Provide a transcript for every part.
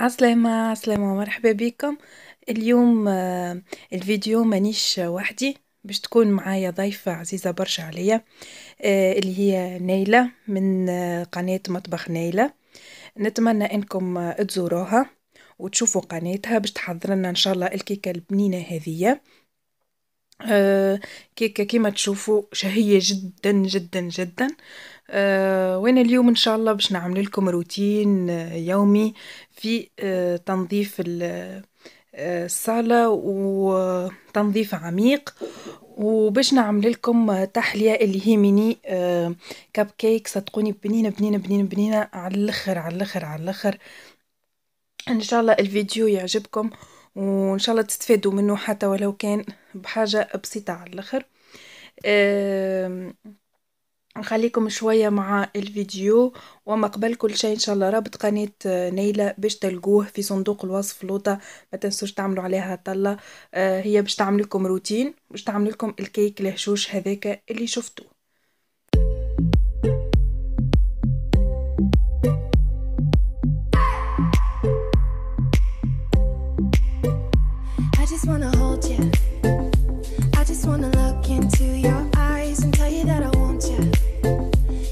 عسلامة عسلامة مرحبا بكم. اليوم الفيديو مانيش وحدي، باش تكون معايا ضيفة عزيزة برشا عليا، اللي هي نيلة من قناة مطبخ نيلة. نتمنى انكم تزوروها وتشوفوا قناتها باش تحضر لنا ان شاء الله الكيكة البنينة هذية. كيكة كيما تشوفوا شهية جدا جدا جدا. وانا اليوم ان شاء الله باش نعمل لكم روتين يومي في تنظيف الصالة وتنظيف عميق، وباش نعمل لكم تحلية اللي هي ميني كاب كيك. صدقوني بنينة بنينة بنينة بنينة على الاخر على الاخر على الاخر. ان شاء الله الفيديو يعجبكم وان شاء الله تستفادوا منه حتى ولو كان بحاجة بسيطة على الاخر. نخليكم شوية مع الفيديو، وما قبل كل شيء ان شاء الله رابط قناة نيلة باش تلقوه في صندوق الوصف لوطة، ما تنسوش تعملوا عليها طلة. هي باش تعمل لكم روتين، باش تعمل لكم الكيك الهشوش هذاك اللي شفتوه. I just wanna hold you. I just wanna look into your eyes and tell you that I want you.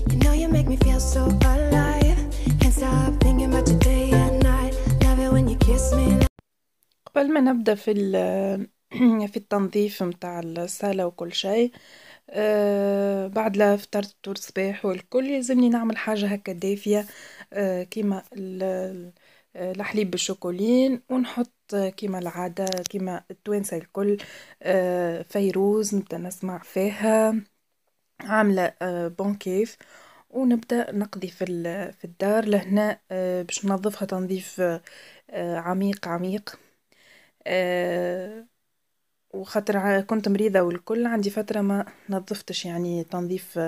You know you make me feel so alive. Can't stop thinking about you day and night. Love it when you kiss me. قبل ما نبدأ في في التنظيف متاع الصالة وكل شيء، بعد لا فطرت فطور صباح والكل يلزمني نعمل حاجة هكا دافية، كيما الحليب بالشوكولين، ونحط كيما العادة كيما التوانسة الكل فيروز نبدأ نسمع فيها، عاملة بون كيف، ونبدأ نقضي في الدار لهنا باش ننظفها تنظيف عميق عميق. وخاطر كنت مريضة والكل عندي فترة ما نظفتش، يعني تنظيف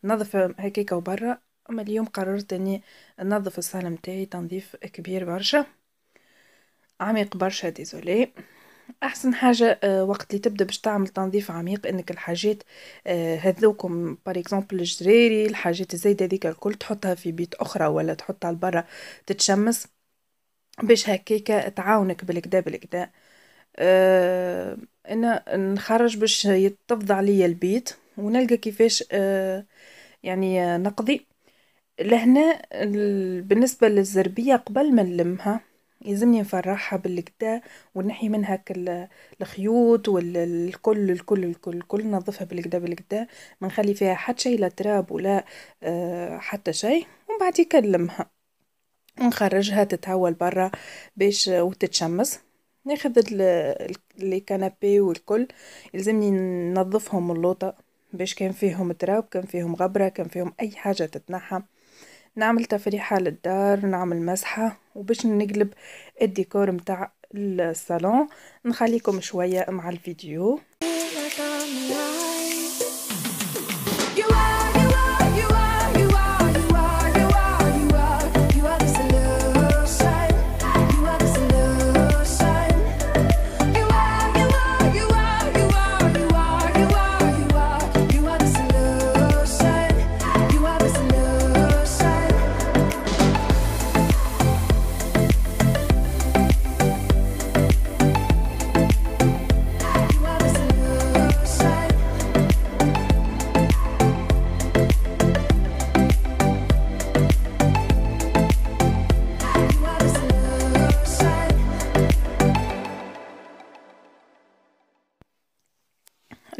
نظف هكاكا وبرا. اما اليوم قررت اني ننظف الصالة متاعي تنظيف كبير برشا عميق برشا. ديزولي، احسن حاجة وقت اللي تبدا باش تعمل تنظيف عميق انك الحاجات هذوكم بار اكزومبل الجريري، الحاجات الزايدة ذيك الكل تحطها في بيت اخرى ولا تحطها لبرا تتشمس، باش هكاكا تعاونك بالكدا بالكدا. انا نخرج باش يتفضى عليا البيت ونلقى كيفاش يعني نقضي لهنا. بالنسبة للزربية قبل ما نلمها يلزمني نفرحها بالكدا ونحي منها الخيوط والكل الكل الكل الكل نظفها بالكدا بالكدا، ما نخلي فيها حتى شيء، لا تراب ولا حتى شيء، ومن بعد يكلمها ونخرجها تتهوى برا باش وتتشمس. ناخذ لي كنابي والكل يلزمني ننظفهم اللوطة باش كان فيهم تراب، كان فيهم غبرة، كان فيهم اي حاجة تتنحى. نعمل تفريحة للدار، نعمل مسحة، وباش نقلب الديكور متاع الصالون. نخليكم شوية مع الفيديو.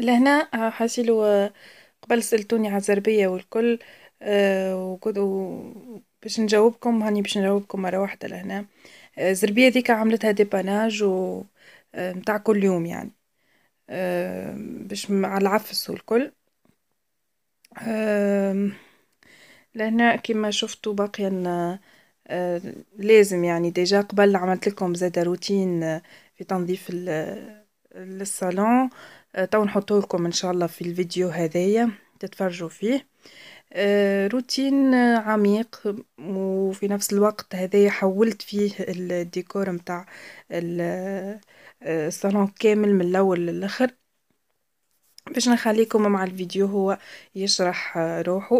لهنا حاسيلو قبل سألتوني على الزربية والكل، باش نجاوبكم هاني باش نجاوبكم مرة واحدة. لهنا الزربية ذيك عملتها ديباناج و متاع كل يوم، يعني باش على العفس والكل. لهنا كما شفتوا باقيا لازم يعني ديجا قبل عملت لكم زاد روتين في تنظيف الصالون، تو نحطه لكم ان شاء الله في الفيديو هذايا تتفرجوا فيه. روتين عميق، وفي نفس الوقت هذايا حولت فيه الديكور متاع الصالون كامل من الاول للاخر، باش نخليكم مع الفيديو هو يشرح روحه.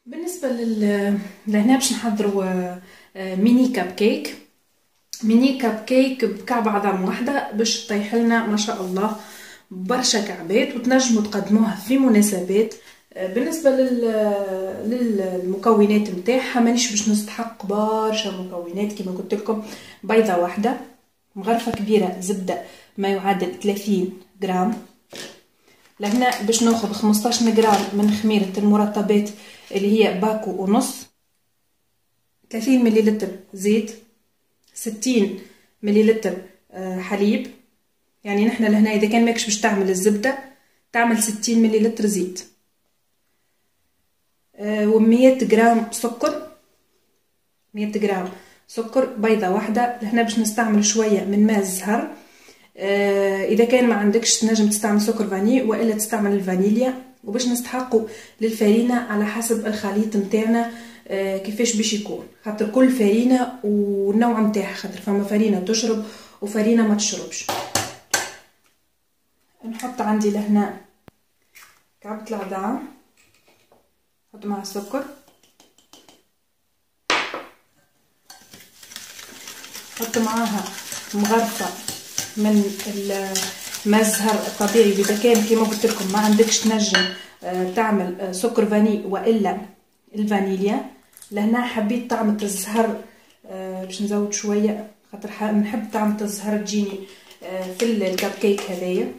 بالنسبة لهنا باش نحضروا ميني كاب كيك. ميني كاب كيك بكعب عظم واحدة باش تطيح لنا ما شاء الله برشا كعبات، وتنجموا تقدموها في مناسبات. بالنسبة للمكونات متاعها مانيش باش نستحق برشا مكونات، كما قلت لكم بيضة واحدة، مغرفة كبيرة زبدة ما يعادل 30 جرام. لهنا باش ناخذ 15 جرام من خميرة المرطبات اللي هي باكو ونص، 30 مليلتر زيت، 60 مليلتر حليب. يعني نحنا لهنا اذا كان ماكش باش تعمل الزبدة تعمل 60 مليلتر زيت، و100 جرام سكر، 100 جرام سكر، بيضة واحدة. لهنا باش نستعمل شوية من ماء الزهر. اذا كان ما عندكش تنجم تستعمل سكر فاني والا تستعمل الفانيليا. وباش نستحقوا للفرينة على حسب الخليط متاعنا كيفاش باش يكون، خاطر كل فرينة والنوع متاعها، خاطر فما فرينة تشرب وفرينة ما تشربش. نحط عندي لهنا كعبة العظام، نحط معها سكر، نحط معاها مغرفة من الماء الزهر الطبيعي. اذا كان كما قلت لكم ما عندكش تنجم تعمل سكر فاني والا الفانيليا. لهنا حبيت طعمة الزهر باش نزود شويه، خاطر نحب طعمة الزهر تجيني في الكب كيك هذايا.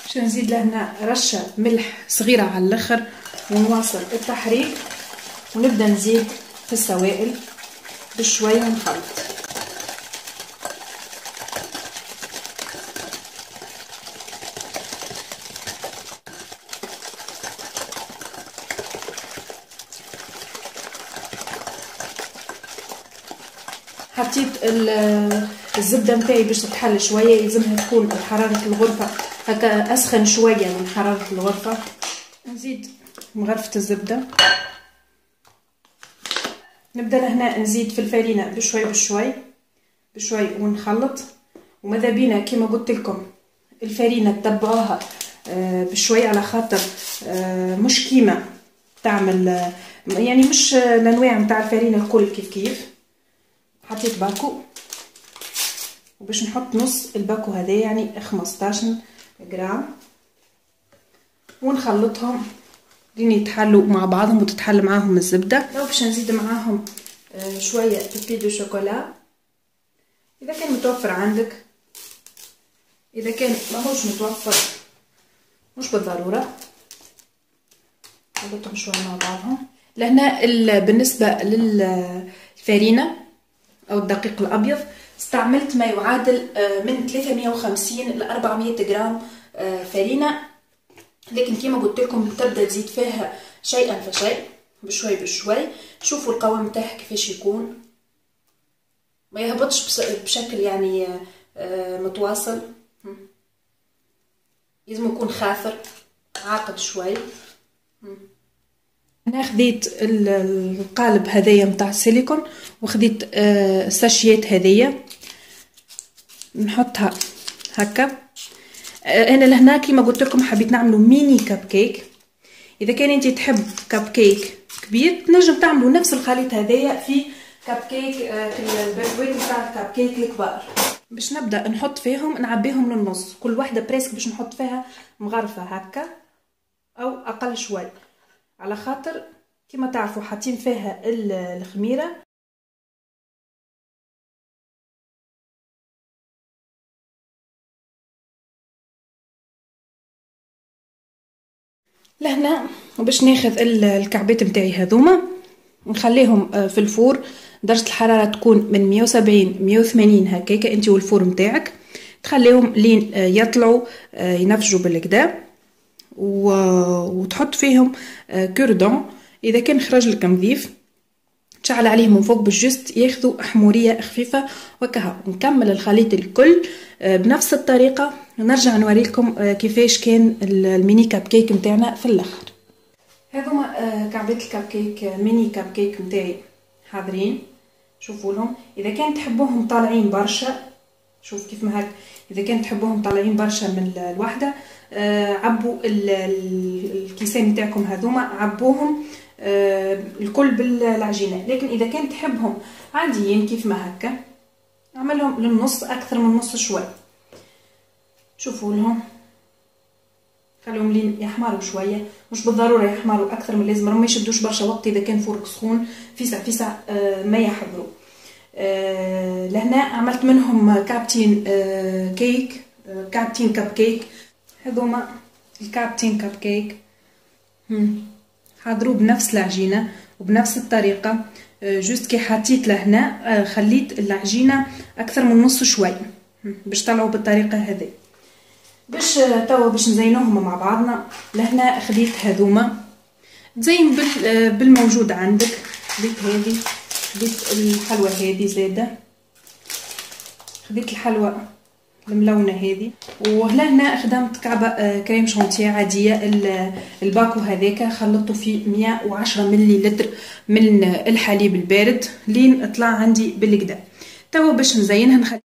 باش نزيد لهنا رشه ملح صغيره على الاخر، ونواصل التحريك ونبدا نزيد في السوائل بشويه ونخلط. حطيت الزبده نتاعي باش تتحل شويه، يلزمها تكون حراره الغرفه هكا اسخن شويه من حراره الغرفه. نزيد مغرفه الزبده، نبدا لهنا نزيد في الفرينه بشوي بشوي بشوي ونخلط. وماذا بينا كما قلت لكم الفرينه تتبعوها بشوي، على خاطر مش كيما تعمل يعني مش الانواع نتاع الفرينه الكل كيف. حطيت باكو، وباش نحط نص الباكو هذا يعني 15 جرام، ونخلطهم لين يتحلوا مع بعضهم وتتحل معاهم الزبده. لو باش نزيد معاهم شويه بيبي دو شوكولا اذا كان متوفر عندك، اذا كان ماهوش متوفر مش بالضروره. نخلطهم شويه مع بعضهم. لهنا بالنسبه للفرينه او الدقيق الابيض استعملت ما يعادل من 350 ل 400 جرام فرينه، لكن كما قلت لكم تبدا تزيد فيها شيئا فشيء بشوي بشوي. شوفوا القوام تاعها كيفاش يكون، ما يهبطش بشكل يعني متواصل، لازم يكون خاثر عاقد شوي. انا خديت القالب هذايا متاع السيليكون، وخديت الساشيات هذيا نحطها هكا. انا لهنا كيما قلت لكم حبيت نعملوا ميني كاب كيك. اذا كان انت تحب كاب كيك كبير تنجم تعملوا نفس الخليط هذايا في كاب كيك في البسكويت نتاع الكاب كيك الكبار. باش نبدا نحط فيهم نعبيهم للنص، كل واحده بريسك باش نحط فيها مغرفه هكا او اقل شوي، على خاطر كما تعرفوا حاطين فيها الخميره. لهنا باش ناخذ الكعبات نتاعي هذوما نخليهم في الفور، درجه الحراره تكون من 170 180 هكاك انت والفور نتاعك، تخليهم لين يطلعوا ينفجوا بالكدا، وتحط فيهم كوردون اذا كان خرج لك نظيف، تشعل عليهم من فوق بالجست ياخذوا حموريه خفيفه وكها. نكمل الخليط الكل بنفس الطريقه، ونرجع نوريلكم كيفاش كان الميني كاب كيك نتاعنا في الاخر. هذوما كعبات الكاب كيك ميني كاب كيك نتاعي حاضرين، شوفوا لهم. اذا كان تحبوهم طالعين برشا، شوف كيف ما هك، اذا كان تحبوهم طالعين برشا من الوحده عبوا الكيسان نتاعكم هذوما، عبوهم الكل بالعجينة. لكن إذا كان تحبهم عاديين كيف ما هكا اعملهم للنص، أكثر من نص شوي. شوفوا لهم، خليهم لين يحمروا شوية، مش بالضرورة يحمروا أكثر من اللازم، ما يشدوش برشا وقت. إذا كان فورك سخون في ساعة ما يحضروا. لهنا عملت منهم كابتين كيك، كابتين كب كيك. هذوما الكابتين كب كيك حضروا بنفس العجينة وبنفس الطريقة. جوست كي حطيت لهنا خليت العجينة أكثر من نص شوي باش طلعوا بالطريقة هذه. باش توا باش نزينوهم مع بعضنا. لهنا خديت هذوما تزين بالموجود عندك. خديت هذه، خديت الحلوى هذه زاده، خديت الحلوى الملونه هذه. وهنا خدمت كعبه كريم شانتيه عاديه. الباكو هذاك خلطته فيه 110 مليلتر من الحليب البارد لين طلع عندي بالكدا. توا باش نزينها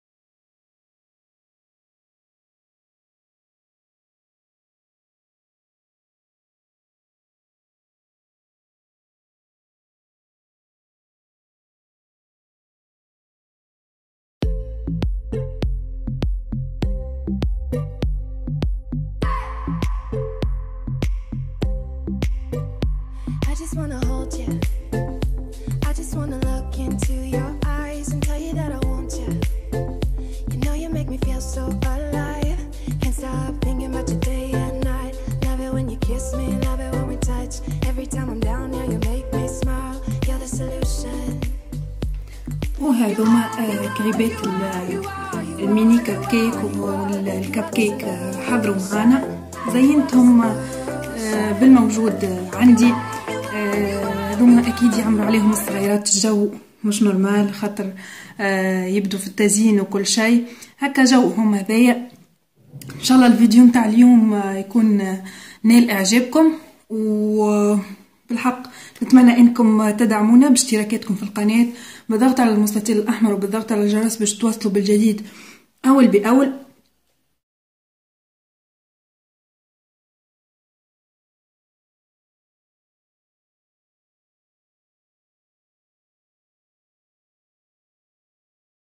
wanna hold you. I just wanna look into your eyes and tell you that I want you. You know you make me feel so alive. Can't stop thinking about you day and night. Love it when you kiss me, love it when we touch. Every time I'm down here you make me smile. You're the solution. وهذوما كريبات الميني كب كيك والكب كيك حضروا معانا. زينتهم بالموجود عندي. هذوما اكيد يعملوا عليهم الصغيرات، الجو مش نورمال خاطر يبدو في التزيين وكل شيء هكا جوهم هذايا. ان شاء الله الفيديو نتاع اليوم يكون نال اعجابكم، وبالحق نتمنى انكم تدعمونا باشتراكاتكم في القناه، بالضغط على المستطيل الاحمر وبالضغط على الجرس باش توصلوا بالجديد اول باول.